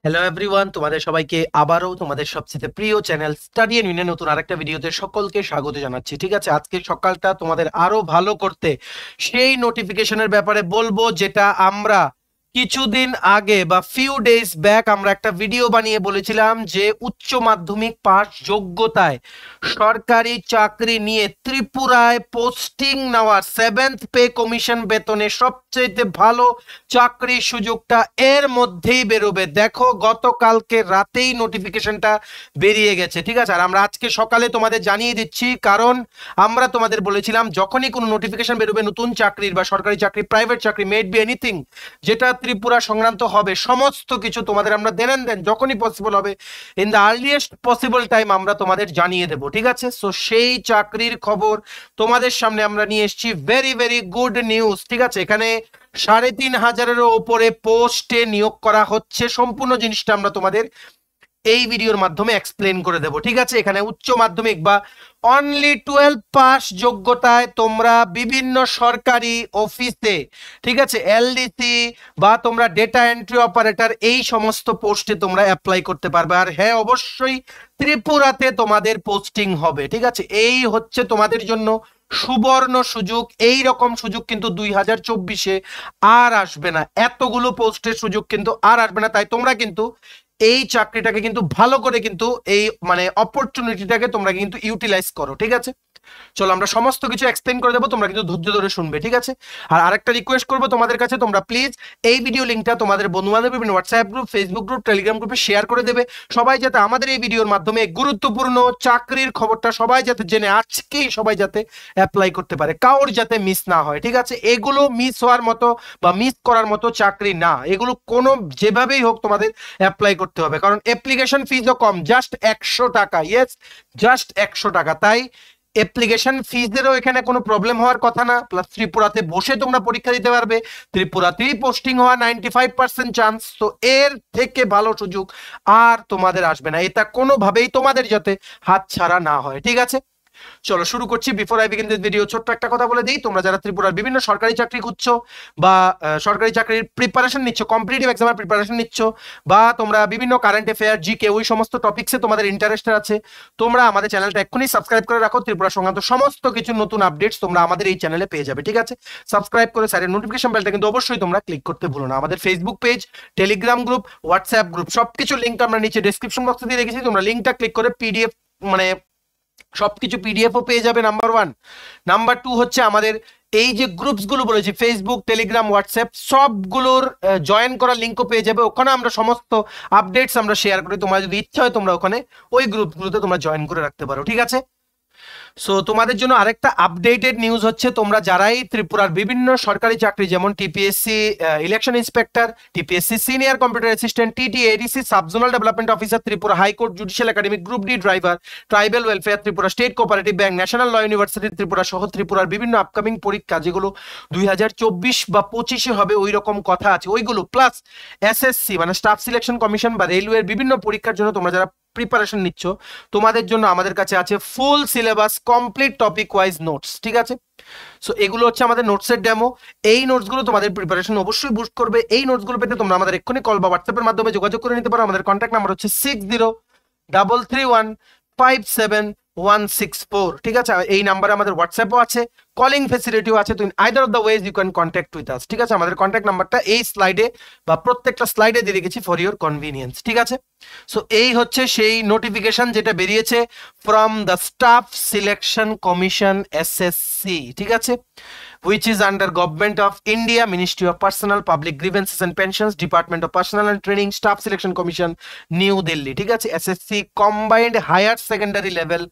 Hello everyone, তোমাদের সবাইকে আবারও তোমাদের সবচেয়ে প্রিয় চ্যানেল স্টাডি এন্ড উইনে নতুন আরেকটা ভিডিওতে সকলকে স্বাগত জানাচ্ছি। ঠিক আছে, আজকে সকালটা তোমাদের আরো ভালো করতে সেই নোটিফিকেশনের ব্যাপারে বলবো, যেটা আমরা কিছুদিন আগে বা ফিউ ডেজ ব্যাক আমরা একটা ভিডিও বানিয়ে বলেছিলাম যে উচ্চ মাধ্যমিক পাস যোগ্যতায় সরকারি চাকরি নিয়ে ত্রিপুরায় পোস্টিং নেওয়ার 7th পে কমিশন বেতনে সবচেয়ে ভালো চাকরির সুযোগটা এর মধ্যেই বেরোবে। দেখো, গতকালকে রাতেই নোটিফিকেশনটা বেরিয়ে গেছে। ঠিক আছে, আর আমরা আজকে সকালে তোমাদের জানিয়ে দিচ্ছি, কারণ আমরা তোমাদের বলেছিলাম যখনই কোনো নোটিফিকেশন বেরোবে নতুন চাকরির বা সরকারি চাকরি, প্রাইভেট চাকরি, মেড বি এনিথিং, যেটা ত্রিপুরা সংক্রান্ত হবে, সমস্ত কিছু তোমাদের আমরা দেন যখনই পসিবল হবে, in the earliest possible time আমরা তোমাদের জানিয়ে দেবো। ঠিক আছে, সো সেই চাকরির খবর তোমাদের সামনে আমরা নিয়ে এসেছি। Very very good news. ঠিক আছে, এখানে 3,500-এরও উপরে পোস্টে নিয়োগ করা হচ্ছে। সম্পূর্ণ জিনিসটা আমরা তোমাদের এই ভিডিওর মাধ্যমে এক্সপ্লেন করে দেব। ঠিক আছে, এখানে উচ্চ মাধ্যমিক বা অনলি 12 পাস যোগ্যতায় তোমরা বিভিন্ন সরকারি অফিসে, ঠিক আছে, এলডিসি বা তোমরা ডেটা এন্ট্রি অপারেটর, এই সমস্ত পোস্টে তোমরা অ্যাপ্লাই করতে পারবে। আর হ্যাঁ, অবশ্যই ত্রিপুরাতে তোমাদের পোস্টিং হবে। ঠিক আছে, এই হচ্ছে তোমাদের জন্য সুবর্ণ সুযোগ। এই রকম সুযোগ কিন্তু 2024-এ আর আসবে না। এতগুলো পোস্টের সুযোগ কিন্তু আর আসবে না। তাই তোমরা কিন্তু এই চাকরিটাকে কিন্তু ভালো করে কিন্তু এই অপরচুনিটিটাকে তোমরা কিন্তু ইউটিলাইজ করো। ঠিক আছে, চলো আমরা সমস্ত কিছু এক্সপ্লেন করে দেবো, তোমরা কিন্তু ধৈর্য ধরে শুনবে। ঠিক আছে, আর আরেকটা রিকোয়েস্ট করবো তোমাদের কাছে, তোমরা প্লিজ এই ভিডিও লিঙ্কটা তোমাদের বন্ধু বান্ধব বিভিন্ন WhatsApp group, Facebook group, Telegram গ্রুপে শেয়ার করে দেবে। সবাই যাতে আমাদের এই ভিডিওর মাধ্যমে গুরুত্বপূর্ণ চাকরির খবরটা সবাই যাতে জেনে আজকেই সবাই যাতে অ্যাপ্লাই করতে পারে, কাউর যাতে মিস না হয়। ঠিক আছে, এগুলো মিস হওয়ার মতো বা মিস করার মতো চাকরি না, এগুলো কোনো যেভাবেই হোক তোমাদের অ্যাপ্লাই করতে হবে, কারণ অ্যাপ্লিকেশন ফিজও কম, জাস্ট 100 টাকা। ইয়েস, জাস্ট 100 টাকা। তাই অ্যাপ্লিকেশন ফিজেরও এখানে কোনো প্রবলেম হওয়ার কথা না। প্লাস ত্রিপুরাতে বসে তোমরা পরীক্ষা দিতে পারবে, ত্রিপুরাতেই পোস্টিং হওয়া 95% চান্স। তো এর থেকে ভালো সুযোগ আর তোমাদের আসবে না, এটা কোনোভাবেই তোমাদের যাতে হাতছাড়া না হয়। ঠিক আছে, চলো শুরু করছি। Before I begin this video, ছোট্ট একটা কথা বলে দিই, তোমরা যারা ত্রিপুরার বিভিন্ন সরকারি চাকরি খুঁজছো বা সরকারি চাকরির প্রিপারেশন নিচ্ছ, কম্পিটিটিভ এক্সামের প্রিপারেশন নিচ্ছ, বা তোমরা বিভিন্ন কারেন্ট অ্যাফেয়ার, জিকে, ওই সমস্ত টপিকসে তোমাদের ইন্টারেস্টেড আছে, তোমরা আমাদের চ্যানেলটা এক্ষুনি সাবস্ক্রাইব করে রাখো। ত্রিপুরা সংক্রান্ত সমস্ত কিছু নতুন আপডেটস তোমরা আমাদের এই চ্যানেলে পেয়ে যাবে। ঠিক আছে, সাবস্ক্রাইব করে সাইডের নোটিফিকেশন বেলটা কিন্তু অবশ্যই তোমরা ক্লিক করতে ভুলো না। আমাদের Facebook page, Telegram group, WhatsApp group, সবকিছু লিঙ্ক আমরা নিচে ডেসক্রিপশন বক্সে দিয়ে রেখেছি। তোমরা লিঙ্কটা ক্লিক করে পিডিএফ সবকিছু পিডিএফও পেয়ে যাবে, নাম্বার 1। নাম্বার 2 হচ্ছে আমাদের এই যে গ্রুপস গুলো বলেছি, ফেসবুক, টেলিগ্রাম, হোয়াটসঅ্যাপ, সবগুলোর জয়েন করার লিঙ্কও পেয়ে যাবে। ওখানে আমরা সমস্ত আপডেটস আমরা শেয়ার করি। তোমার যদি ইচ্ছা হয় তোমরা ওখানে ওই গ্রুপগুলোতে তোমরা জয়েন করে রাখতে পারো। ঠিক আছে, সো তোমাদের জন্য আরেকটা আপডেটেড নিউজ হচ্ছে, তোমরা যারাই ত্রিপুরার বিভিন্ন সরকারি চাকরি যেমন TPSC election inspector, TPSC senior computer assistant, TT ADC subzonal development officer, Tripura high court judicial academy, group D driver, tribal welfare, Tripura state cooperative bank, national law university Tripura সহ ত্রিপুরার বিভিন্ন আপকামিং পরীক্ষা যেগুলো 2024 বা 25-এ হবে ওই রকম কথা আছে, ওইগুলো প্লাস এসএসসি মানে স্টাফ সিলেকশন কমিশন বা রেলওয়ের বিভিন্ন পরীক্ষার জন্য তোমরা যারা প্রিপারেশন নিচ্ছ, তোমাদের জন্য আমাদের কাছে আছে full syllabus, complete topic wise notes. ঠিক আছে, সো এগুলো হচ্ছে আমাদের নোটসের ডেমো। এই নোটসগুলো তোমাদের প্রিপারেশন অবশ্যই বুস্ট করবে। এই নোটসগুলো পেতে তোমরা আমাদের এক্ষুনি কল বা হোয়াটসঅ্যাপের মাধ্যমে যোগাযোগ করে নিতে পারো। আমাদের কন্ট্যাক্ট নাম্বার হচ্ছে 6033157164। ঠিক আছে, এই নাম্বারে আমাদের হোয়াটসঅ্যাপও আছে, কলিং ফেসিলিটিও আছে। তো either of the ways you can contact with us. ঠিক আছে, আমাদের কন্ট্যাক্ট নাম্বারটা এই স্লাইডে বা প্রত্যেকটা স্লাইডে দিয়ে রেখেছি ফর ইউর কনভিনিয়েন্স। ঠিক আছে, সো এই হচ্ছে সেই নোটিফিকেশন যেটা বেরিয়েছে from the staff selection commission SSC. ঠিক আছে, which is under Government of India, Ministry of Personal Public Grievances and Pensions, Department of Personnel and Training, Staff Selection Commission, New Delhi। ঠিক আছে, SSC combined higher secondary level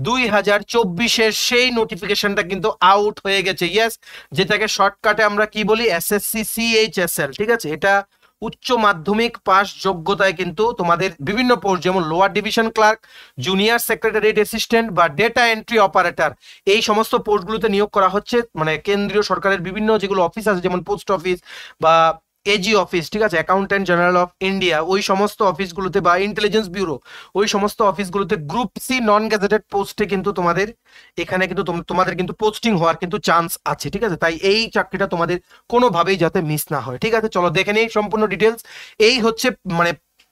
2024-এর সেই নোটিফিকেশনটা কিন্তু out হয়ে গেছে। ইয়েস, যেটাকে শর্টকাটে আমরা কি বলি, এসএসসি সিএইচএসএল। ঠিক আছে, এটা উচ্চ মাধ্যমিক পাস যোগ্যতায় কিন্তু তোমাদের বিভিন্ন পোস্ট যেমন lower division clerk, junior secretariat assistant বা ডেটা এন্ট্রি অপারেটর, এই সমস্ত পোস্টগুলোতে নিয়োগ করা হচ্ছে। মানে কেন্দ্রীয় সরকারের বিভিন্ন যেগুলো অফিস আছে যেমন পোস্ট অফিস বা এজি অফিস, ঠিক আছে, অ্যাকাউন্ট্যান্ট জেনারেল অফ ইন্ডিয়া, ওই সমস্ত অফিসগুলোতে বা ইন্টেলিজেন্স ব্যুরো, ওই সমস্ত অফিসগুলোতে গ্রুপ সি নন গ্যাজেটেড পোস্টে কিন্তু তোমাদের এখানে কিন্তু তোমাদের কিন্তু পোস্টিং হওয়ার কিন্তু চান্স আছে। ঠিক আছে, তাই এই চাকরিটা তোমাদের কোনোভাবেই যাতে মিস না হয়। ঠিক আছে, চলো দেখে নেই সম্পূর্ণ ডিটেলস। এই হচ্ছে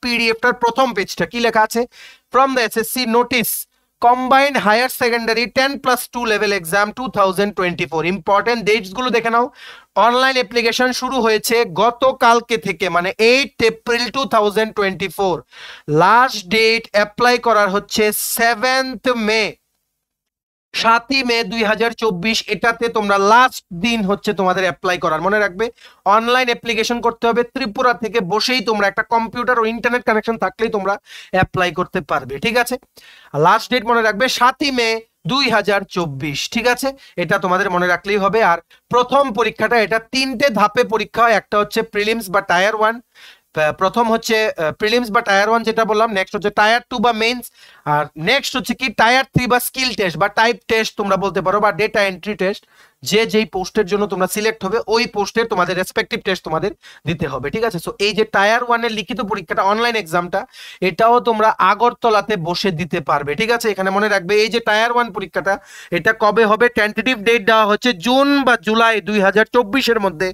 পিডিএফটার প্রথম পেজটা কি লেখা আছে, from the SSC notice combined higher secondary 10+2 level exam 2024। Important dates গুলো দেখে নাও। অনলাইন অ্যাপ্লিকেশন শুরু হয়েছে গতকালকে থেকে, মানে 8 এপ্রিল 2024। লাস্ট ডেট অ্যাপ্লাই করার হচ্ছে 7th মে, 7ই মে 2024। এটাতে তোমরা লাস্ট দিন হচ্ছে তোমাদের অ্যাপ্লাই করার। মনে রাখবে অনলাইন অ্যাপ্লিকেশন করতে হবে, ত্রিপুরা থেকে বসেই তোমরা একটা কম্পিউটার ও ইন্টারনেট কানেকশন থাকলেই তোমরা অ্যাপ্লাই করতে পারবে, ঠিক আছে। লাস্ট ডেট মনে রাখবে 7ই মে 2024, ঠিক আছে, এটা তোমাদের মনে রাখলেই হবে। আর প্রথম পরীক্ষাটা, এটা 3টে ধাপে পরীক্ষা হয়, একটা হচ্ছে প্রিলিমস বা টায়ার 1, প্রথম হচ্ছে প্রিলিমস বা টায়ার 1 যেটা বললাম, নেক্সট হচ্ছে টায়ার 2 বা মেইনস, আর নেক্সট হচ্ছে কি টায়ার 3 বা স্কিল টেস্ট বা টাইপ টেস্ট তোমরা বলতে পারো, বা ডেটা এন্ট্রি টেস্ট। যেই পোস্টের জন্য তোমরা সিলেক্ট হবে ওই পোস্টের তোমাদের রেসপেক্টিভ টেস্ট তোমাদের দিতে হবে, ঠিক আছে। সো এই যে টায়ার 1 এর লিখিত পরীক্ষাটা, অনলাইন এক্সামটা, এটাও তোমরা আগরতলাতে বসে দিতে পারবে, ঠিক আছে। এখানে মনে রাখবে এই যে টায়ার 1 পরীক্ষাটা, এটা কবে হবে, টেন্টেটিভ ডেট দেওয়া হচ্ছে জুন বা জুলাই 2024 এর মধ্যে।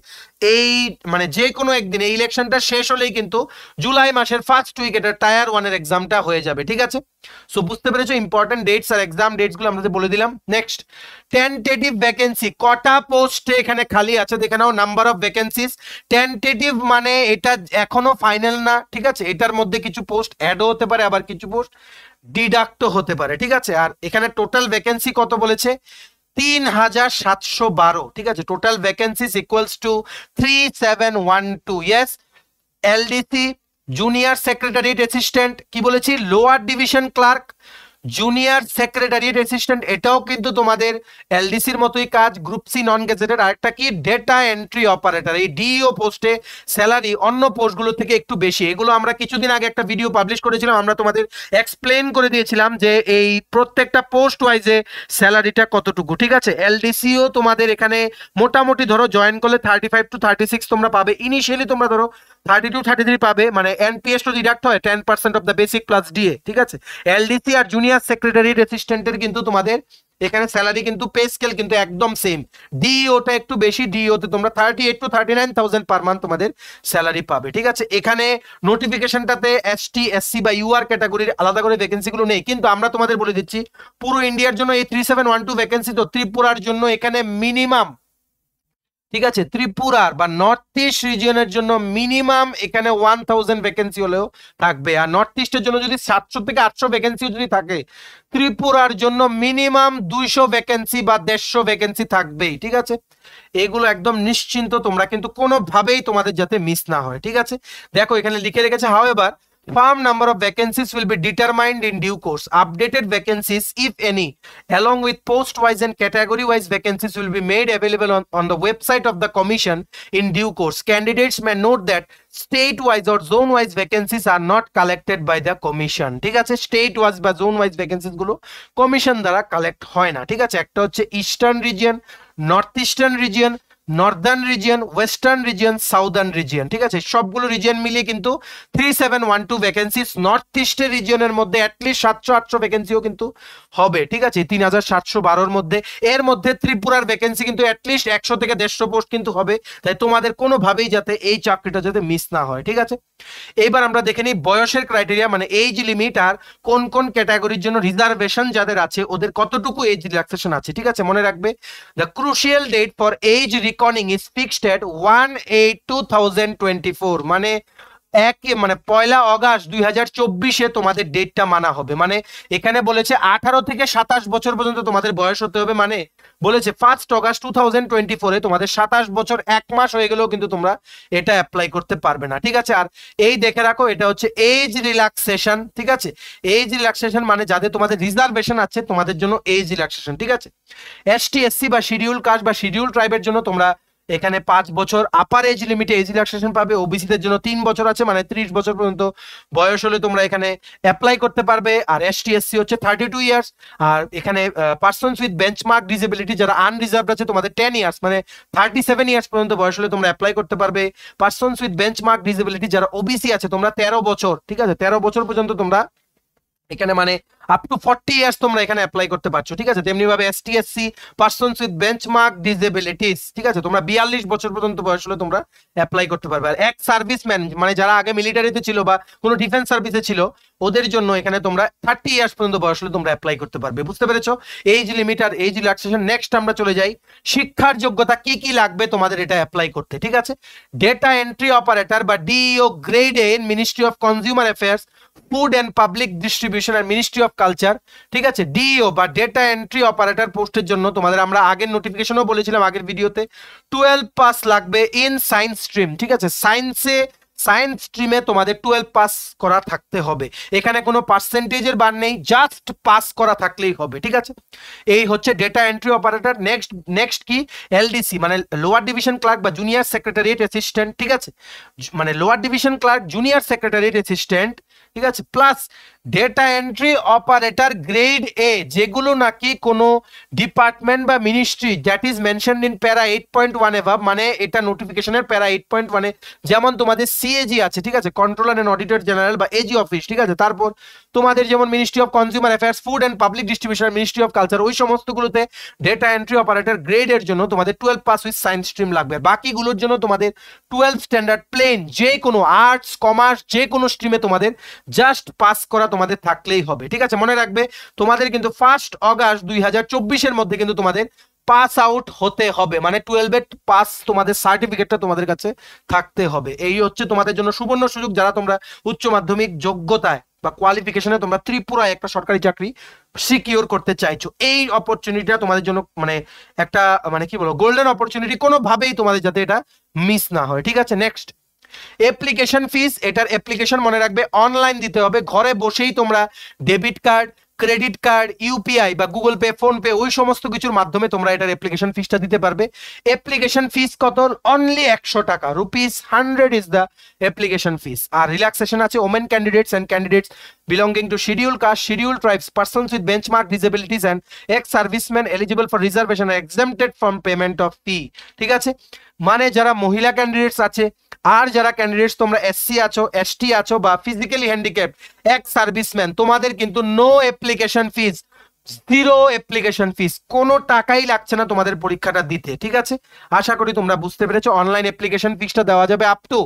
এই মানে যে কোনো একদিন এই ইলেকশনটা শেষ হলেই কিন্তু জুলাই মাসের ফার্স্ট উইক এটা টায়ার 1 এর এক্সামটা হয়ে যাবে, ঠিক আছে। সো বুঝতে পেরেছো ইম্পর্টেন্ট ডেটস আর এক্সাম ডেটস গুলো আমরা বলে দিলাম। নেক্সট, টেন্টেটিভ ভ্যাকেন্সি, কটা পোস্টে এখানে খালি আছে দেখে নাও। নাম্বার অফ ভ্যাকেন্সিস, টেন্টেটিভ মানে এটা এখনো ফাইনাল না, ঠিক আছে। এটার মধ্যে কিছু পোস্ট অ্যাডও হতে পারে, আবার কিছু পোস্ট ডিডাক্টও হতে পারে, ঠিক আছে। আর এখানে টোটাল ভ্যাকেন্সি কত বলেছে, 3712, ঠিক আছে। Total vacancies equals to 3712। Yes, LDC junior secretariat assistant, কি বলেছি, lower division clerk, junior secretariat assistant, এটাও কিন্তু তোমাদের এলডিসির মতোই কাজ, গ্রুপ সি নন গেজেটেড। আরেকটা কি, ডেটা এন্ট্রি অপারেটর। এই ডিও পোস্টে স্যালারি অন্য পোস্টগুলো থেকে একটু বেশি। এগুলো আমরা কিছুদিন আগে একটা ভিডিও পাবলিশ করেছিলাম, আমরা তোমাদের এক্সপ্লেন করে দিয়েছিলাম যে এই প্রত্যেকটা পোস্ট ওয়াইজে স্যালারিটা কতটুকু, ঠিক আছে। এলডিসিও তোমাদের এখানে মোটামুটি ধরো জয়েন করলে 35 to 36 তোমরা পাবে। ইনিশিয়ালি তোমরা ধরো 32-33 পাবে, মানে এনপিএস তো ডিডাক্ট হয় 10% of the basic plus DA, ঠিক আছে। এলডিসি আর জুনিয়র সেক্রেটারিয়েট অ্যাসিস্ট্যান্টের কিন্তু তোমাদের এখানে স্যালারি কিন্তু পে স্কেল কিন্তু একদম সেম। ডিওটা একটু বেশি, ডিওতে তোমরা 38 to 39,000 পার মান্থ তোমাদের স্যালারি পাবে, ঠিক আছে। এখানে নোটিফিকেশনটাতে এসটি, এসসি বা ইউআর ক্যাটাগরির আলাদা করে ভ্যাকেন্সিগুলো নেই, কিন্তু আমরা তোমাদের বলে দিচ্ছি পুরো ইন্ডিয়ার জন্য এই 3712 ভ্যাকেন্সি। তো ত্রিপুরার জন্য এখানে মিনিমাম, ঠিক আছে, ত্রিপুরার বা নর্থ ইস্ট রিজিয়নের জন্য মিনিমাম এখানে 1000 ভ্যাকেন্সি হলেও থাকবে। আর নর্থ ইস্টের জন্য যদি 700 থেকে 800 ভ্যাকেন্সি যদি থাকে, ত্রিপুরার জন্য মিনিমাম 200 ভ্যাকেন্সি বা 150 ভ্যাকেন্সি থাকবেই, ঠিক আছে। এগুলো একদম নিশ্চিন্ত, তোমরা কিন্তু কোনোভাবেই তোমাদের যাতে মিস না হয়, ঠিক আছে। দেখো এখানে লিখে রেখেছে, however firm number of vacancies will be determined in due course. Updated vacancies, if any, along with post-wise and category-wise vacancies will be made available on the website of the commission in due course. Candidates may note that state-wise or zone-wise vacancies are not collected by the commission. ঠিক আছে, state-wise বা zone-wise vacancies গুলো commission দ্বারা collect হয় না, ঠিক আছে। একটা হচ্ছে eastern region, north eastern region, Northern region, western region, southern region, ঠিক আছে। সবগুলো রিজিয়ন মিলিয়ে কিন্তু 3712 ভ্যাকেন্সিস। নর্থ ইস্টের রিজিয়নের মধ্যে অ্যাটলিস্ট 700-800 ভ্যাকেন্সিও কিন্তু হবে, ঠিক আছে, 3712-র মধ্যে। এর মধ্যে ত্রিপুরার ভ্যাকেন্সি কিন্তু অ্যাটলিস্ট 100 থেকে 150 পোস্ট কিন্তু হবে। তাই তোমাদের কোনোভাবেই যাতে এই চাকরিটা যাতে মিস না হয়, ঠিক আছে। এইবার আমরা দেখে নিই বয়সের ক্রাইটেরিয়া, মানে এজ লিমিট, আর কোন কোন ক্যাটাগরির জন্য রিজার্ভেশন যাদের আছে ওদের কতটুকু এজ রিল্যাক্সেশন আছে, ঠিক আছে। মনে রাখবে the crucial date for age reckoning is fixed at 1/8/2024, মানে মানে 1 অগাস্ট 2024 তোমাদের ডেটটা মানা হবে। মানে এখানে বলেছে 18 থেকে 27 বছর পর্যন্ত তোমাদের বয়স হতে হবে, মানে বলেছে 1 অগাস্ট 2024 তোমাদের 27 বছর 1 মাস হয়ে গেলেও কিন্তু তোমরা এটা অ্যাপ্লাই করতে পারবে না, ঠিক আছে। আর এই দেখে রাখো, এটা হচ্ছে এজ রিল্যাক্সেশন, ঠিক আছে। এজ রিল্যাক্সেশন মানে যাদের তোমাদের রিজার্ভেশন আছে তোমাদের জন্য এজ রিল্যাক্সেশন, ঠিক আছে। এসটি, এসসি বা শিডিউল কাস্ট বা শিডিউল ট্রাইবের জন্য তোমরা এখানে 5 বছর আপার এজ লিমিটে এজ রিল্যাক্সেশন পাবে। ওবিসিদের জন্য 3 বছর আছে, মানে 30 বছর পর্যন্ত বয়স হলে তোমরা এখানে অ্যাপ্লাই করতে পারবে। আর এসটি, এসসি হচ্ছে 32 ইয়ার্স। আর এখানে পার্সনস উইথ বেঞ্চমার্ক ডিসেবিলিটি যারা আনরিজার্ভড আছে তোমাদের 10 ইয়ার্স, মানে 37 ইয়ার্স পর্যন্ত বয়স হলে তোমরা অ্যাপ্লাই করতে পারবে। পার্সনস উইথ বেঞ্চমার্ক ডিসেবিলিটি যারা ওবিসি আছে তোমরা 13 বছর, ঠিক আছে, 13 বছর পর্যন্ত তোমরা এখানে মানে আপ টু 40 ইয়ার্স তোমরা এখানে অ্যাপ্লাই করতে পারছো, ঠিক আছে। তেমনি ভাবে ST SC persons with benchmark disabilities, ঠিক আছে, তোমরা 42 বছর পর্যন্ত বয়স হলে তোমরা অ্যাপ্লাই করতে পারবে। আর এক্স সার্ভিসম্যান মানে যারা আগে মিলিটারিতে ছিল বা কোনো ডিফেন্স সার্ভিসে ছিল ওদের জন্য এখানে তোমরা 30 ইয়ার্স পর্যন্ত বয়স হলে তোমরা অ্যাপ্লাই করতে পারবে। বুঝতে পেরেছো এইজ লিমিট আর এইজ রিল্যাক্সেশন। নেক্সট আমরা চলে যাই শিক্ষার যোগ্যতা কি কি লাগবে তোমাদের এটা অ্যাপ্লাই করতে, ঠিক আছে। ডেটা এন্ট্রি অপারেটর বা DEO grade A in ministry of consumer affairs, food and public distribution আর মিনিস্ট্রি অফ কালচার, ঠিক আছে। ডিইও বা ডেটা এন্ট্রি অপারেটর পোস্টের জন্য তোমাদের আমরা আগের নোটিফিকেশনও বলেছিলাম আগের ভিডিওতে 12 পাস লাগবে ইন সায়েন্স স্ট্রিম, ঠিক আছে। সায়েন্স স্ট্রিমে তোমাদের 12 পাস করা থাকতে হবে, এখানে কোনো পার্সেন্টেজের বার নেই, জাস্ট পাস করা থাকলেই হবে, ঠিক আছে। এই হচ্ছে ডেটা এন্ট্রি অপারেটর। নেক্সট কি এলডিসি মানে লোয়ার ডিভিশন ক্লার্ক বা জুনিয়র সেক্রেটারিয়েট অ্যাসিস্ট্যান্ট, ঠিক আছে, মানে lower division clerk junior secretariat assistant, ঠিক আছে, plus data entry operator grade A যেগুলো নাকি কোনো ডিপার্টমেন্ট বা ministry that is mentioned in para 8.1 above, মানে এটা নোটিফিকেশনের প্যারা 8.1 যেমন তোমাদের সিএজি আছে, ঠিক আছে, কন্ট্রোলার এন্ড অডিটর জেনারেল বা এজি অফিস, ঠিক আছে, তারপর তোমাদের যেমন ministry of consumer affairs, food and public distribution, ministry of culture, ওই সমস্তগুলোতে ডেটা এন্ট্রি অপারেটর গ্রেডের জন্য তোমাদের 12 পাস উইথ সায়েন্স স্ট্রিম লাগবে। বাকিগুলোর জন্য তোমাদের 12 স্ট্যান্ডার্ড প্লেন যে কোনো আর্টস কমার্স যে কোনো স্ট্রিমে তোমাদের জাস্ট পাস করা তোমাদের থাকলেই হবে, ঠিক আছে। মনে রাখবে তোমাদের কিন্তু 1 আগস্ট 2024 মধ্যে কিন্তু তোমাদের পাস আউট হতে হবে, মানে 12 এর পাস তোমাদের সার্টিফিকেটটা তোমাদের কাছে থাকতে হবে। এই হচ্ছে তোমাদের জন্য সুবর্ণ সুযোগ যারা তোমরা উচ্চ মাধ্যমিক যোগ্যতায় বা কোয়ালিফিকেশনে তোমরা ত্রিপুরায় একটা সরকারি চাকরি সিকিউর করতে চাইছো। এই অপরচুনিটিটা তোমাদের জন্য মানে একটা মানে কি বলবো গোল্ডেন অপরচুনিটি, কোনোভাবেই তোমাদের যাতে এটা মিস না হয়, ঠিক আছে। নেক্সট অ্যাপ্লিকেশন ফিস, এটার অ্যাপ্লিকেশন মনে রাখবে অনলাইন দিতে হবে, ঘরে বসেই তোমরা debit card credit card UPI বা গুগল পে ফোন পে ওই সমস্ত কিছুর মাধ্যমে তোমরা এটার অ্যাপ্লিকেশন ফিসটা দিতে পারবে। অ্যাপ্লিকেশন ফিস কত? অনলি 100 টাকা, ₹100 ইজ দ্য অ্যাপ্লিকেশন ফিস। আর রিল্যাক্সেশন আছে women candidates and candidates belonging to schedule caste, schedule tribes, persons with benchmark disabilities and ex serviceman eligible for reservation are exempted from payment of fee, ঠিক আছে। মানে যারা মহিলা candidates আছে আর যারা candidates তোমরা এসসি আছো এসটি আছো বা ফিজিক্যালি হ্যান্ডিক্যাপড এক্স সার্ভিসম্যান তোমাদের কিন্তু no application fees, zero application fees, কোনো টাকাই লাগছে না তোমাদের পরীক্ষাটা দিতে, ঠিক আছে। আশা করি তোমরা বুঝতে পেরেছো। অনলাইন অ্যাপ্লিকেশন ফিসটা দেওয়া যাবে আপ টু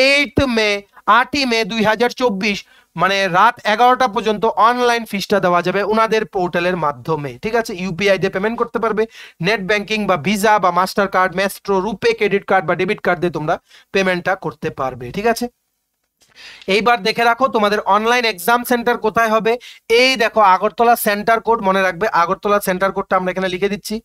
8ই মে 2024 মানে রাত 11টা পর্যন্ত অনলাইন ফিসটা দেওয়া যাবে ওনাদের পোর্টালের মাধ্যমে, ঠিক আছে। ইউপিআই দিয়ে পেমেন্ট করতে পারবে, নেট ব্যাংকিং বা ভিসা বা মাস্টার কার্ড, ম্যাস্ট্রো, রুপে ক্রেডিট কার্ড বা ডেবিট কার্ড দিয়ে তোমরা পেমেন্টটা করতে পারবে, ঠিক আছে। এইবার দেখে রাখো তোমাদের অনলাইন এক্সাম সেন্টার কোথায় হবে। এই দেখো আগরতলা সেন্টার কোড, মনে রাখবে আগরতলা সেন্টার কোডটা আমরা এখানে লিখে দিচ্ছি।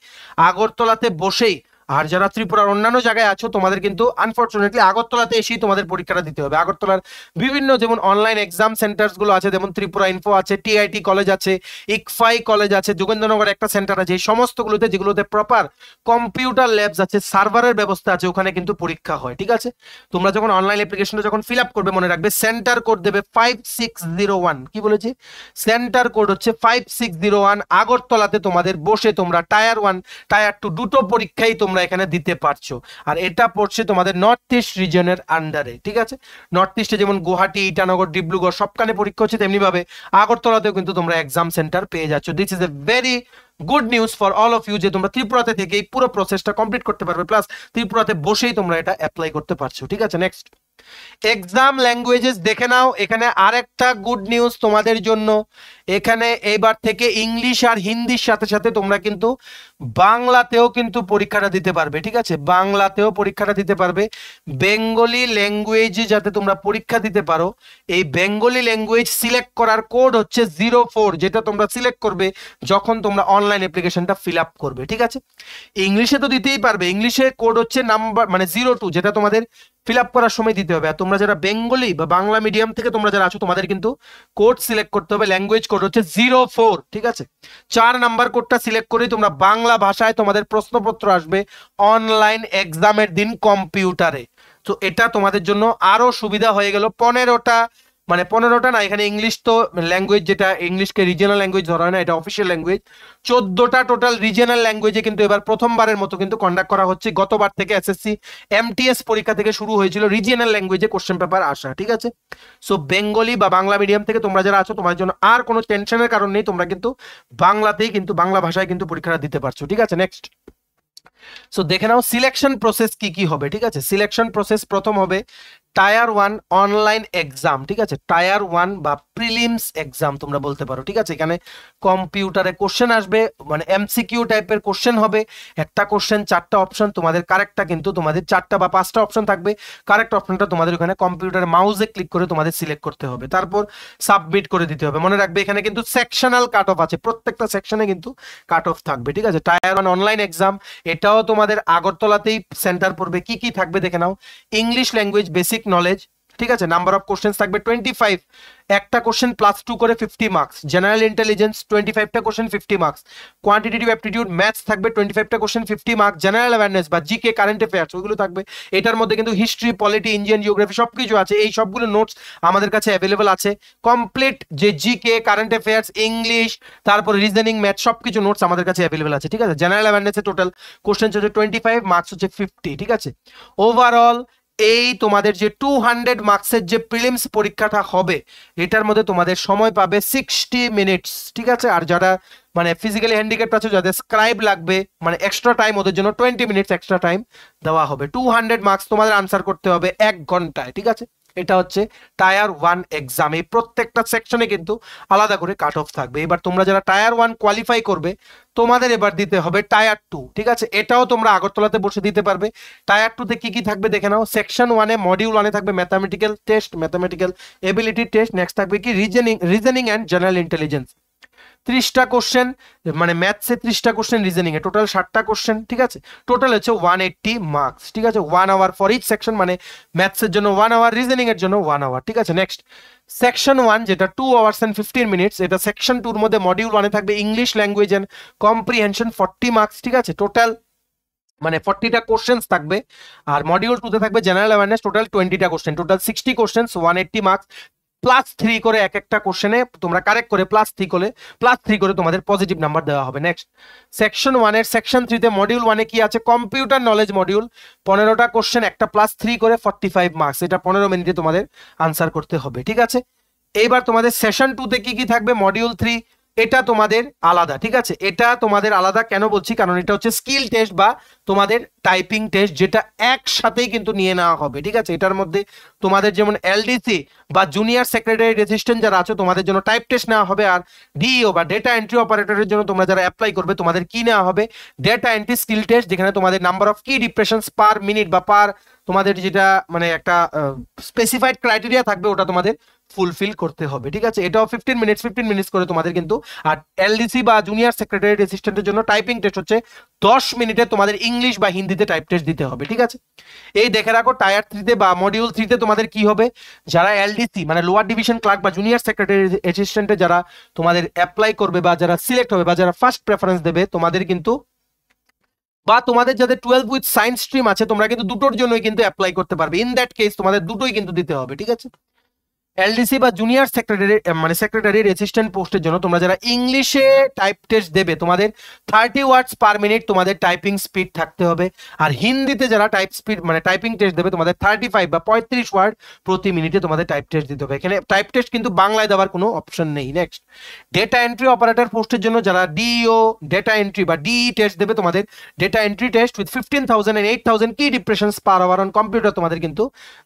আগরতলাতে বসেই, আর যারা ত্রিপুরার অন্যান্য জায়গায় আছো তোমাদের কিন্তু আনফরচুনেটলি আগরতলাতে এসেই তোমাদের পরীক্ষাটা দিতে হবে। আগরতলার বিভিন্ন যেমন অনলাইন এক্সাম সেন্টার্স গুলো আছে, যেমন ত্রিপুরা ইনফো আছে, টিআইটি কলেজ আছে, ইকফাই কলেজ আছে, যোগেন্দ্রনগর একটা সেন্টার আছে, এই সমস্তগুলোতে যেগুলোতে প্রপার কম্পিউটার ল্যাবস আছে, সার্ভারের ব্যবস্থা আছে, ওখানে কিন্তু পরীক্ষা হয়, ঠিক আছে। তোমরা যখন অনলাইন অ্যাপ্লিকেশনটা যখন ফিল আপ করবে মনে রাখবে সেন্টার কোড দেবে 5601, কি বলেছি সেন্টার কোড হচ্ছে 5601। আগরতলাতে তোমাদের বসে তোমরা টায়ার 1 টায়ার 2 দুটো পরীক্ষাই তোমরা এখানে দিতে পারছো। আর এটা পড়ছে তোমাদের নর্থ ইস্ট রিজনের আন্ডারে, ঠিক আছে। নর্থ ইস্টে যেমন গুয়াহাটি, ইটানগর, ডিব্রুগড় সবখানে পরীক্ষা হচ্ছে, তেমনি ভাবে আগরতলাতেও কিন্তু তোমরা এক্সাম সেন্টার পেয়ে যাচ্ছ। This is a very good news for all of you যে তোমরা ত্রিপুরাতে থেকে এই পুরো প্রসেসটা কমপ্লিট করতে পারবে, প্লাস ত্রিপুরাতে বসেই তোমরা এটা অ্যাপ্লাই করতে পারছো, ঠিক আছে। নেক্সট এক্সাম ল্যাঙ্গুয়েজেস দেখে নাও। এখানে আরেকটা গুড নিউজ তোমাদের জন্য, এখানে এবার থেকে ইংলিশ আর হিন্দির সাথে সাথে তোমরা কিন্তু বাংলাতেও কিন্তু পরীক্ষাটা দিতে পারবে, ঠিক আছে। বাংলাতেও পরীক্ষাটা দিতে পারবে। বেঙ্গলি ল্যাঙ্গুয়েজে যাতে তোমরা পরীক্ষা দিতে পারো, এই বেঙ্গলি ল্যাঙ্গুয়েজ সিলেক্ট করার কোড হচ্ছে 04, যেটা তোমরা সিলেক্ট করবে যখন তোমরা অনলাইন অ্যাপ্লিকেশনটা ফিল আপ করবে, ঠিক আছে। ইংলিশে তো দিতেই পারবে, ইংলিশে কোড হচ্ছে নাম্বার মানে 02, যেটা তোমাদের ফিল আপ করার সময় দিতে হবে। আর তোমরা যারা বেঙ্গলি বা বাংলা মিডিয়াম থেকে তোমরা যারা আছো তোমাদের কিন্তু কোড সিলেক্ট করতে হবে, ল্যাঙ্গুয়েজ কোড হচ্ছে 04, ঠিক আছে। 4 নাম্বার কোডটা সিলেক্ট করেই তোমরা বাংলা ভাষায় তোমাদের প্রশ্নপত্র আসবে অনলাইন এক্সামের দিন কম্পিউটারে। তো এটা তোমাদের জন্য আরো সুবিধা হয়ে গেল। 15টা মানে 15টা না, এখানে ইংলিশ তো ল্যাঙ্গুয়েজ, যেটা ইংলিশকে রিজিয়নাল ল্যাঙ্গুয়েজ ধরা হয় না, এটা অফিসিয়াল ল্যাঙ্গুয়েজ। 14টা টোটাল রিজিয়নাল ল্যাঙ্গুয়েজে কিন্তু এবার প্রথমবারের মতো কিন্তু কন্ডাক্ট করা হচ্ছে। গতবার থেকে এসএসসি এমটিএস পরীক্ষা থেকে শুরু হয়েছিল রিজিয়নাল ল্যাঙ্গুয়েজে কোশ্চেন পেপার আসা, ঠিক আছে। সো বেঙ্গলি বা বাংলা মিডিয়াম থেকে তোমরা যারা আছো, তোমার জন্য আর কোনো টেনশনের কারণ নেই, তোমরা কিন্তু বাংলাতেই কিন্তু বাংলা ভাষায় কিন্তু পরীক্ষাটা দিতে পারছো, ঠিক আছে। নেক্সট, সো দেখে নাও সিলেকশন প্রসেস কি কি হবে, ঠিক আছে। সিলেকশন প্রসেস প্রথম হবে টায়ার 1 অনলাইন এক্সাম, ঠিক আছে। টায়ার 1 বা প্রিলিমস এক্সাম তোমরা বলতে পারো, ঠিক আছে। এখানে কম্পিউটারে কোশ্চেন আসবে, মানে এমসিকিউ টাইপের কোশ্চেন হবে। একটা কোশ্চেন 4টা অপশন, তোমাদের কারেক্টটা কিন্তু তোমাদের 4টা বা 5টা অপশন থাকবে। কারেক্ট অপশনটা তোমাদের ওখানে কম্পিউটারে মাউসে ক্লিক করে তোমাদের সিলেক্ট করতে হবে, তারপর সাবমিট করে দিতে হবে। মনে রাখবে এখানে কিন্তু সেকশনাল কাট অফ আছে, প্রত্যেকটা সেকশনে কিন্তু কাট অফ থাকবে, ঠিক আছে। টায়ার 1 অনলাইন এক্সাম, এটাও তোমাদের আগরতলাতেই সেন্টার পড়বে। কি কি থাকবে দেখে নাও। ইংলিশ ল্যাঙ্গুয়েজ বেসিক নলেজ, ঠিক আছে। নাম্বার অফ কোশ্চেন থাকবে 25, একটা কোশ্চেন +2 করে 50 মার্কস। জেনারেল ইন্টেলিজেন্স 25টা question 50 marks. Quantitative aptitude maths থাকবে 25টা কোশ্চেন 50 মার্কস। জেনারেল অ্যাওয়ারনেস বা জিকে কারেন্ট অ্যাফেয়ার্স ওইগুলো থাকবে। এটার মধ্যে কিন্তু হিস্ট্রি, পলিটি, ইন্ডিয়ান জিওগ্রাফি সবকিছু আছে। এই সবগুলো নোটস আমাদের কাছে অ্যাভেলেবল আছে। কমপ্লিট যে জিকে, কারেন্ট অ্যাফেয়ার্স, ইংলিশ, তারপর রিজনিং, ম্যাথ সবকিছু নোটস আমাদের কাছে অ্যাভেলেবল আছে, ঠিক আছে। জেনারেল অ্যাওয়ারনেসে টোটাল কোশ্চেন হচ্ছে 25, মার্কস হচ্ছে 50, ঠিক আছে। ওভারঅল এই তোমাদের যে 200 মার্কসের যে প্রিলিমস পরীক্ষাটা হবে, এটার মধ্যে তোমাদের সময় পাবে 60 মিনিটস, ঠিক আছে। আর যারা মানে ফিজিক্যালি হ্যান্ডিক্যাপ্ট আছে, যাদের স্ক্রাইব লাগবে, মানে এক্সট্রা টাইম, ওদের জন্য 20 মিনিটস এক্সট্রা টাইম দেওয়া হবে। 200 মার্কস তোমাদের আনসার করতে হবে 1 ঘন্টায়, ঠিক আছে। এটা হচ্ছে টায়ার 1 এক্সাম। এই প্রত্যেকটা সেকশনে কিন্তু আলাদা করে কাট অফ থাকবে। এবার তোমরা যারা টায়ার 1 কোয়ালিফাই করবে, তোমাদের এবার দিতে হবে টায়ার 2, ঠিক আছে। এটাও তোমরা আগরতলাতে বসে দিতে পারবে। টায়ার 2 তে কি কি থাকবে দেখে নাও। সেকশন 1-এ মডিউল 1-এ থাকবে mathematical test, mathematical ability test. Next থাকবে কি রিজনিং অ্যান্ড জেনারেল ইন্টেলিজেন্স। 30টা কোশ্চেন, মানে ম্যাথসে 30টা কোশ্চেন, রিজনিং এ টোটাল 60টা কোশ্চেন, ঠিক আছে। টোটাল হচ্ছে 180 মার্কস, ঠিক আছে। 1 আওয়ার ফর ইচ সেকশন, মানে ম্যাথসের জন্য 1 আওয়ার, রিজনিং এর জন্য 1 আওয়ার, ঠিক আছে। নেক্সট, সেকশন 1 যেটা 2 আওয়ার্স এন্ড 15 মিনিটস, এটা সেকশন 2 এর মধ্যে মডিউল 1-এ থাকবে English language and comprehension 40 marks, ঠিক আছে। টোটাল মানে 40টা কোশ্চেন্স থাকবে। আর মডিউল 2 তে থাকবে জেনারেল অ্যাওয়ারনেস, টোটাল 20টা কোশ্চেন, টোটাল 60 কোশ্চেন্স, 180 মার্কস। +3 করে এক একটা কোশ্চেনে তোমরা কারেক্ট করে +3 করে তোমাদের পজিটিভ নাম্বার দেওয়া হবে। নেক্সট, সেকশন 1 এর সেকশন 3 তে মডিউল 1-এ কি আছে, কম্পিউটার নলেজ মডিউল, 15টা কোশ্চেন, একটা +3 করে 45 মার্কস। এটা 15 মিনিটে তোমাদের আনসার করতে হবে, ঠিক আছে। এইবার তোমাদের সেশন 2 তে কি কি থাকবে, মডিউল 3, এটা তোমাদের আলাদা, ঠিক আছে। এটা তোমাদের আলাদা কেন বলছি, কারণ এটা হচ্ছে স্কিল টেস্ট বা তোমাদের টাইপিং টেস্ট, যেটা একসাথেই কিন্তু নিয়ে নেওয়া হবে, ঠিক আছে। এটার মধ্যে তোমাদের যেমন এলডিসি বা জুনিয়র সেক্রেটারি রেজিস্ট্যান্ট যারা আছো, তোমাদের জন্য টাইপ টেস্ট নেওয়া হবে। আর ডিইও বা ডেটা এন্ট্রি অপারেটরের জন্য তোমরা যারা অ্যাপ্লাই করবে, তোমাদের কি নেওয়া হবে, ডেটা এন্ট্রি স্কিল টেস্ট, যেখানে তোমাদের নাম্বার অফ কি ডিপ্রেশনস পার মিনিট বা পার, তোমাদের যেটা মানে একটা স্পেসিফাইড ক্রাইটেরিয়া থাকবে, ওটা তোমাদের ফুলফিল করতে হবে, ঠিক আছে। এটাও 15 মিনিটস করে তোমাদের কিন্তু। আর এলডিসি বা জুনিয়র সেক্রেটারি অ্যাসিস্ট্যান্টের জন্য টাইপিং টেস্ট হচ্ছে 10 মিনিটে তোমাদের ইংলিশ বা হিন্দিতে টাইপ টেস্ট দিতে হবে, ঠিক আছে। এই দেখে রাখো টায়ার 3 তে বা মডিউল 3 তে তোমাদের কি হবে, যারা এলডিসি মানে লোয়ার ডিভিশন ক্লার্ক বা জুনিয়র সেক্রেটারি অ্যাসিস্ট্যান্টে যারা তোমাদের অ্যাপ্লাই করবে বা যারা সিলেক্ট হবে বা যারা ফার্স্ট প্রেফারেন্স দেবে, তোমাদের কিন্তু বা তোমাদের যাদের 12 উইথ সায়েন্স স্ট্রিম আছে, তোমরা কিন্তু দুটোর জন্যই কিন্তু অ্যাপ্লাই করতে পারবে। ইন দ্যাট কেস তোমাদের দুটোই কিন্তু দিতে হবে, ঠিক আছে। এলডিসি বা জুনিয়র সেক্রেটারি মানে সেক্রেটারির অ্যাসিস্ট্যান্ট পোস্টের জন্য তোমরা যারা ইংলিশে টাইপ টেস্ট দেবে, তোমাদের 30 ওয়ার্ডস পার মিনিট তোমাদের টাইপিং স্পিড থাকতে হবে। আর হিন্দিতে যারা টাইপ স্পিড মানে টাইপিং টেস্ট দেবে, তোমাদের 35 বা 35 ওয়ার্ড প্রতি মিনিটে তোমাদের টাইপ টেস্ট দিতে হবে। এখানে টাইপ টেস্ট কিন্তু বাংলায় দেওয়ার কোনো অপশন নেই। নেক্সট, ডেটা এন্ট্রি অপারেটর পোস্টের জন্য যারা ডিও ডেটা এন্ট্রি বা ডিই টেস্ট দেবে, তোমাদের data entry test with 15,000 and 8,000 কি ডিপ্রেশনস পার আওয়ার অন কম্পিউটার তোমাদের কিন্তু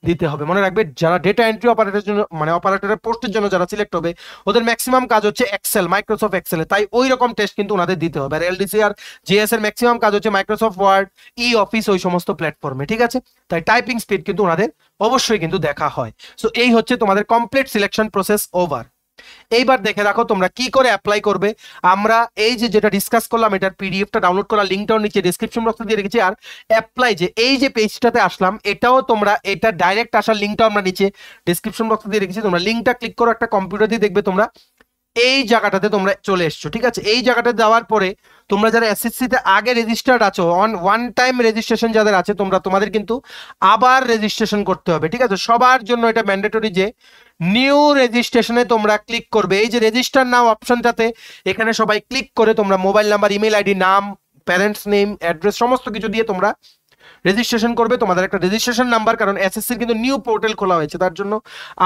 দিতে হবে। মনে রাখবে যারা ডেটা এন্ট্রি অপারেটরের জন্য মানে অপারেটরের পোস্টের জন্য যারা সিলেক্ট হবে, ওদের ম্যাক্সিমাম কাজ হচ্ছে এক্সেল, মাইক্রোসফট এক্সেলে, তাই ওই রকম টেস্ট কিন্তু ওনাদের দিতে হবে। আর এলডিসি আর জিএস এর ম্যাক্সিমাম কাজ হচ্ছে মাইক্রোসফট ওয়ার্ড, ই অফিস, ওই সমস্ত প্ল্যাটফর্মে, ঠিক আছে। তাই টাইপিং স্পিড কিন্তু ওনাদের অবশ্যই কিন্তু দেখা হয়। সো এই হচ্ছে তোমাদের কমপ্লিট সিলেকশন প্রসেস ওভার। এইবার দেখে রাখো তোমরা কি করে অ্যাপ্লাই করবে। আমরা এই যে যেটা ডিসকাস করলাম, এটার পিডিএফটা ডাউনলোড করার লিঙ্কটাও নিচে ডেসক্রিপশন বক্সে দিয়ে রেখেছি। আর অ্যাপ্লাই যে এই যে পেজটাতে আসলাম, এটাও তোমরা এটা ডাইরেক্ট আসার লিঙ্কটাও আমরা নিচে ডেসক্রিপশন বক্সে দিয়ে রেখেছি। তোমরা লিঙ্কটা ক্লিক করো, একটা কম্পিউটার দিয়ে দেখবে তোমরা এই জায়গাটাতে তোমরা চলে এসছো, ঠিক আছে। এই জায়গাটা যাওয়ার পরে তোমরা যারা এসএসসি তে আগে রেজিস্টার্ড আছো, ওয়ান টাইম রেজিস্ট্রেশন যাদের আছে তোমাদের কিন্তু আবার রেজিস্ট্রেশন করতে হবে, ঠিক আছে। সবার জন্য এটা ম্যান্ডেটরি যে নিউ রেজিস্ট্রেশনে তোমরা ক্লিক করবে। এই যে রেজিস্টার নাও অপশনটাতে এখানে সবাই ক্লিক করে তোমরা মোবাইল নাম্বার, ইমেল আইডি, নাম, প্যারেন্টস নেম, অ্যাড্রেস সমস্ত কিছু দিয়ে তোমরা রেজিস্ট্রেশন করবে। তোমাদের একটা রেজিস্ট্রেশন নাম্বার, কারণ এসএসসির কিন্তু নিউ পোর্টাল খোলা হয়েছে, তার জন্য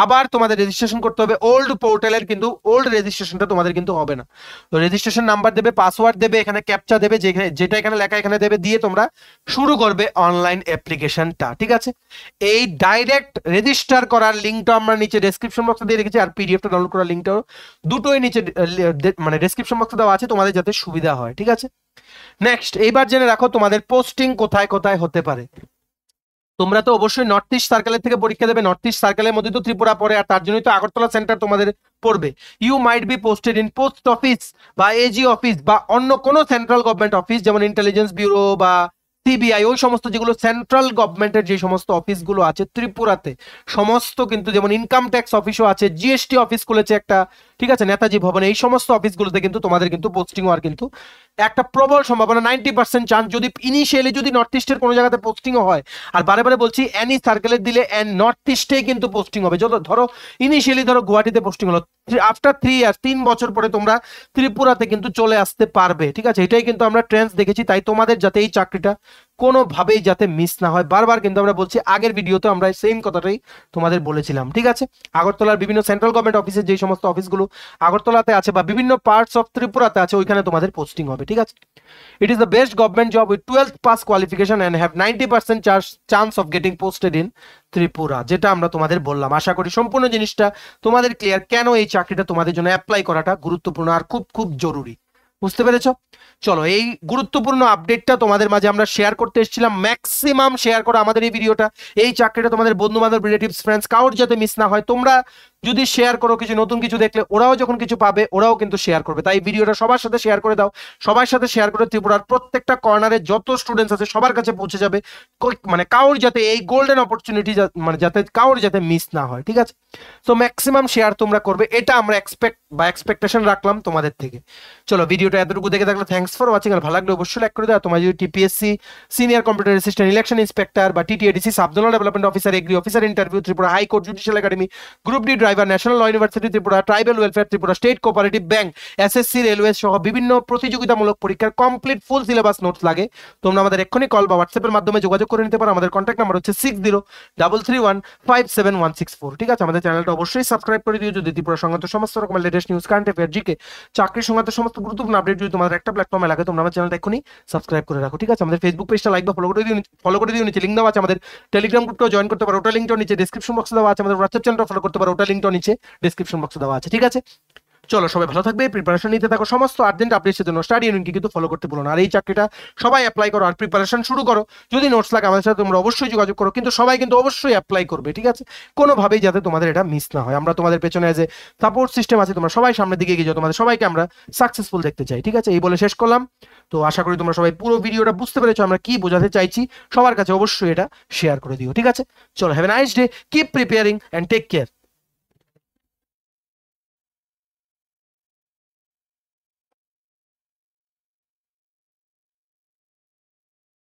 আবার তোমাদের রেজিস্ট্রেশন করতে হবে। ওল্ড পোর্টালের কিন্তু ওল্ড রেজিস্ট্রেশনটা তোমাদের কিন্তু হবে না। তো রেজিস্ট্রেশন নাম্বার দেবে, পাসওয়ার্ড দেবে, এখানে ক্যাপচা দেবে, যেটা এখানে লেখা এখানে দেবে, দিয়ে তোমরা শুরু করবে অনলাইন অ্যাপ্লিকেশনটা, ঠিক আছে। এই ডাইরেক্ট রেজিস্টার করার লিঙ্কটা আমরা নিচে ডেসক্রিপশন বক্সে দিয়ে রেখেছি, আর পিডিএফটা ডাউনলোড করার লিঙ্কটাও দুটোই নিচে মানে ডেসক্রিপশন বক্সে দেওয়া আছে, তোমাদের যাতে সুবিধা হয়, ঠিক আছে। নেক্সট, এইবার জেনে রাখো তোমাদের পোস্টিং কোথায় কোথায় হতে পারে। তোমরা তো অবশ্যই নর্থ ইস্ট সার্কেলের থেকে পরীক্ষা দেবে। নর্থ ইস্ট সার্কেলের মধ্যে তো ত্রিপুরা পড়ে, আর তার জন্যই তো আগরতলা সেন্টার তোমাদের পড়বে। You might be posted in post office বা এজি অফিস বা অন্য কোনো সেন্ট্রাল গভর্নমেন্ট অফিস, যেমন ইন্টেলিজেন্স ব্যুরো বা সিবিআই, ওই সমস্ত যেগুলো সেন্ট্রাল গভর্নমেন্টের যে সমস্ত অফিসগুলো আছে ত্রিপুরাতে সমস্ত, কিন্তু যেমন ইনকাম ট্যাক্স অফিসও আছে, জিএসটি অফিস খুলেছে একটা, ঠিক আছে, নেতাজি ভবনে। এই সমস্ত অফিসগুলোতে কিন্তু তোমাদের কিন্তু পোস্টিং হওয়ার কিন্তু একটা প্রবল সম্ভাবনা, 90% চান্স। যদি ইনিশিয়ালি যদি নর্থ ইস্টের কোনো জায়গাতে পোস্টিংও হয়, আর বারে বারে বলছি এনি সার্কেলের দিলে নর্থ ইস্টে কিন্তু পোস্টিং হবে। যত ধরো ইনিশিয়ালি ধরো গুয়াহাটিতে পোস্টিং হলো, আফটার 3 ইয়ার্স 3 বছর পরে তোমরা ত্রিপুরাতে কিন্তু চলে আসতে পারবে, ঠিক আছে। এটাই কিন্তু আমরা ট্রেন্ডস দেখেছি, তাই তোমাদের যাতে এই চাকরিটা কোনোভাবেই যাতে মিস না হয়, বারবার কিন্তু আমরা বলছি, আগের ভিডিওতে আমরা সেম কথাটাই তোমাদের বলেছিলাম, ঠিক আছে। আগরতলার বিভিন্ন সেন্ট্রাল গভর্নমেন্ট অফিসের যে সমস্ত অফিসগুলো আগরতলাতে আছে বা বিভিন্ন পার্টস অফ ত্রিপুরাতে আছে, ওইখানে তোমাদের পোস্টিং হবে, ঠিক আছে। It is the best government job with 12th pass qualification and have 90% chance of getting posted in Tripura, যেটা আমরা তোমাদের বললাম। আশা করি সম্পূর্ণ জিনিসটা তোমাদের ক্লিয়ার, কেন এই চাকরিটা তোমাদের জন্য অ্যাপ্লাই করাটা গুরুত্বপূর্ণ আর খুব খুব জরুরি, বুঝতে পেরেছো? চলো, এই গুরুত্বপূর্ণ আপডেটটা তোমাদের মাঝে আমরা শেয়ার করতে এসেছিলাম। ম্যাক্সিমাম শেয়ার করো আমাদের এই ভিডিওটা, এই চাকরিটা তোমাদের বন্ধু বান্ধব, রিলেটিভস, ফ্রেন্ডস, কাউর যাতে মিস না হয়। তোমরা যদি শেয়ার করো, কিছু নতুন কিছু দেখলে ওরাও যখন কিছু পাবে ওরাও কিন্তু শেয়ার করবে। তাই ভিডিওটা সবার সাথে শেয়ার করে দাও, সবার সাথে শেয়ার করে ত্রিপুরার প্রত্যেকটা কর্নারে যত স্টুডেন্টস আছে সবার কাছে পৌঁছে যাবে, মানে কাউর যাতে এই গোল্ডেন অপরচুনিটি মানে যাতে কাউর যাতে মিস না হয়, ঠিক আছে। সো ম্যাক্সিমাম শেয়ার তোমরা করবে, এটা আমরা এক্সপেকটেশন রাখলাম তোমাদের থেকে। চলো, ভিডিওটা এতটুকু দেখে থাকলে থ্যাঙ্কস ফর ওয়াচিং, আর ভালো লাগলে অবশ্যই লাইক করে দাও। তোমার যদি TPSC senior computer assistant, election inspector বা TTADC sub zonal development officer, agri officer interview Tripura high court judicial academy, group D driver, national law university Tripura, tribal welfare Tripura, state cooperative bank, SSC, railway সহ বিভিন্ন প্রতিযোগিতামূলক পরীক্ষার complete full syllabus notes লাগে, তোমরা আমাদের এক্ষুনি call বা হোয়াটসঅ্যাপের মাধ্যমে যোগাযোগ করে নিতে পারো। আমাদের কন্ট্যাক্ট নাম্বার হচ্ছে 6033157164, ঠিক আছে। আমাদের চ্যানেলটা অবশ্যই সাবস্ক্রাইব করে দিও যদি ত্রিপুরা সংক্রান্ত সমস্ত রকমের latest news, current affair, GK, চাকরি সংক্রান্ত সমস্ত গুরুত্বপূর্ণ আপডেট যদি তোমাদের একটা প্ল্যাটফর্মে লাগে, তোমরা আমার চ্যানেলটা এক্ষুনি সাবস্ক্রাইব করে রাখো, ঠিক আছে। আমাদের ফেসবুক পেজটা লাইক বা ফলো করে দিও, নিচে লিঙ্ক দেওয়া আছে। আমাদের টেলিগ্রাম গ্রুপটাও জয়েন করতে পারো, ওটা লিঙ্কটাও নিচে ডেসক্রিপশন বক্সে দেওয়া আছে। আমাদের হোয়াটসঅ্যাপ চ্যানেলটা ফলো করতে পারো, ওটা লিঙ্কটাও নিচে ডেসক্রিপশন বক্সে দেওয়া আছে, ঠিক আছে। চলো, সবাই ভালো থাকবে, প্রিপারেশন নিতে থাকো, সমস্ত আর্জেন্ট আপডেটসের জন্য স্টাডি ইউনিয়নকে কিন্তু ফলো করতে ভুলো না। আর এই চাকরিটা সবাই অ্যাপ্লাই করো আর প্রিপারেশন শুরু করো। যদি নোটস লাগে আমাদের সাথে তোমরা অবশ্যই যোগাযোগ করো, কিন্তু সবাই কিন্তু অবশ্যই অ্যাপ্লাই করবে, ঠিক আছে। কোনোভাবেই যাতে তোমাদের এটা মিস না হয়। আমরা তোমাদের পেছনে এজ এ সাপোর্ট সিস্টেম আছে, তোমরা সবাই সামনের দিকে এগিয়ে যাও, তোমাদের সবাইকে আমরা সাকসেসফুল দেখতে চাই, ঠিক আছে। এই বলে শেষ করলাম। তো আশা করি তোমরা সবাই পুরো ভিডিওটা বুঝতে পেরেছো আমরা কি বোঝাতে চাইছি। সবার কাছে অবশ্যই এটা শেয়ার করে দিও, ঠিক আছে। চলো, have a nice day, keep preparing and take care.